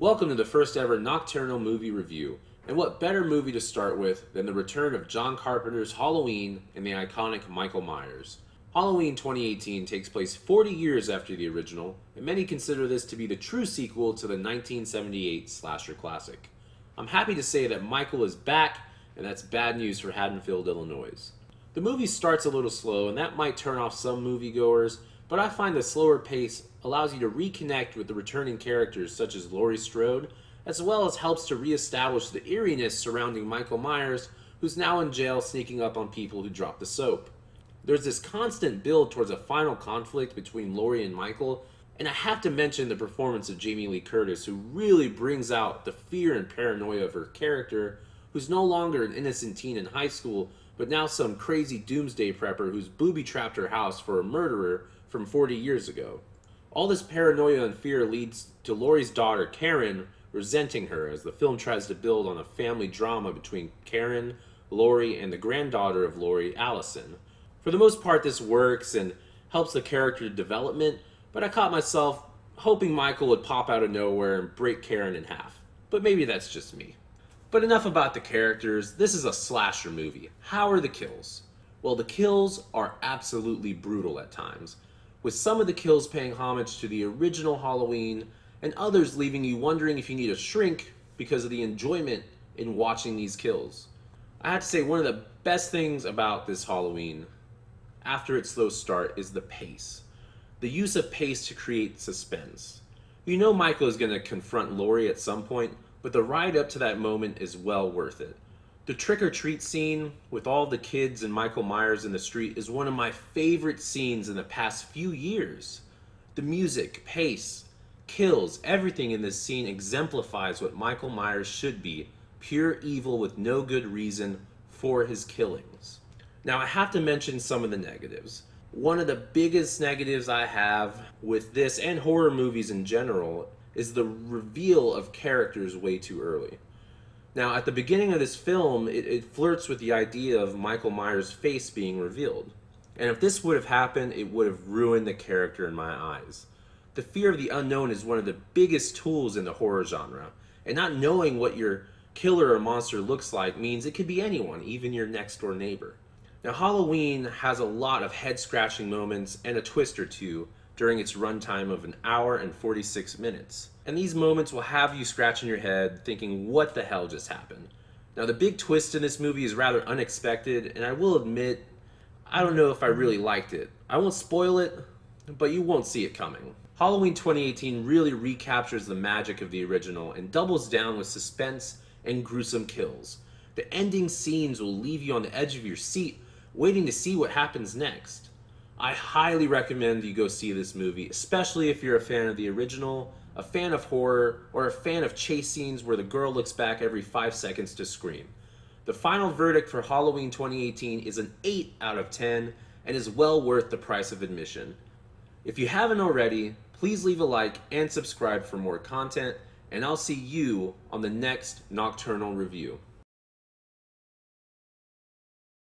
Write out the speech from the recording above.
Welcome to the first ever Nocturnal movie review, and what better movie to start with than the return of John Carpenter's Halloween and the iconic Michael Myers. Halloween 2018 takes place 40 years after the original, and many consider this to be the true sequel to the 1978 slasher classic. I'm happy to say that Michael is back, and that's bad news for Haddonfield, Illinois. The movie starts a little slow, and that might turn off some moviegoers, but I find the slower pace allows you to reconnect with the returning characters such as Laurie Strode, as well as helps to reestablish the eeriness surrounding Michael Myers, who's now in jail sneaking up on people who drop the soap. There's this constant build towards a final conflict between Laurie and Michael, and I have to mention the performance of Jamie Lee Curtis, who really brings out the fear and paranoia of her character, who's no longer an innocent teen in high school, but now some crazy doomsday prepper who's booby-trapped her house for a murderer from 40 years ago. All this paranoia and fear leads to Laurie's daughter, Karen, resenting her as the film tries to build on a family drama between Karen, Laurie, and the granddaughter of Laurie, Allison. For the most part, this works and helps the character development, but I caught myself hoping Michael would pop out of nowhere and break Karen in half. But maybe that's just me. But enough about the characters. This is a slasher movie. How are the kills? Well, the kills are absolutely brutal at times, with some of the kills paying homage to the original Halloween, and others leaving you wondering if you need a shrink because of the enjoyment in watching these kills. I have to say, one of the best things about this Halloween, after its slow start, is the pace. The use of pace to create suspense. You know Michael is going to confront Laurie at some point, but the ride up to that moment is well worth it. The trick-or-treat scene with all the kids and Michael Myers in the street is one of my favorite scenes in the past few years. The music, pace, kills, everything in this scene exemplifies what Michael Myers should be, pure evil with no good reason for his killings. Now I have to mention some of the negatives. One of the biggest negatives I have with this and horror movies in general is the reveal of characters way too early. Now, at the beginning of this film, it flirts with the idea of Michael Myers' face being revealed. And if this would have happened, it would have ruined the character in my eyes. The fear of the unknown is one of the biggest tools in the horror genre. And not knowing what your killer or monster looks like means it could be anyone, even your next door neighbor. Now, Halloween has a lot of head-scratching moments and a twist or two during its runtime of 1 hour and 46 minutes. And these moments will have you scratching your head thinking, what the hell just happened? Now the big twist in this movie is rather unexpected, and I will admit, I don't know if I really liked it. I won't spoil it, but you won't see it coming. Halloween 2018 really recaptures the magic of the original and doubles down with suspense and gruesome kills. The ending scenes will leave you on the edge of your seat, waiting to see what happens next. I highly recommend you go see this movie, especially if you're a fan of the original, a fan of horror, or a fan of chase scenes where the girl looks back every 5 seconds to scream. The final verdict for Halloween 2018 is an 8 out of 10 and is well worth the price of admission. If you haven't already, please leave a like and subscribe for more content, and I'll see you on the next Nocturnal Review.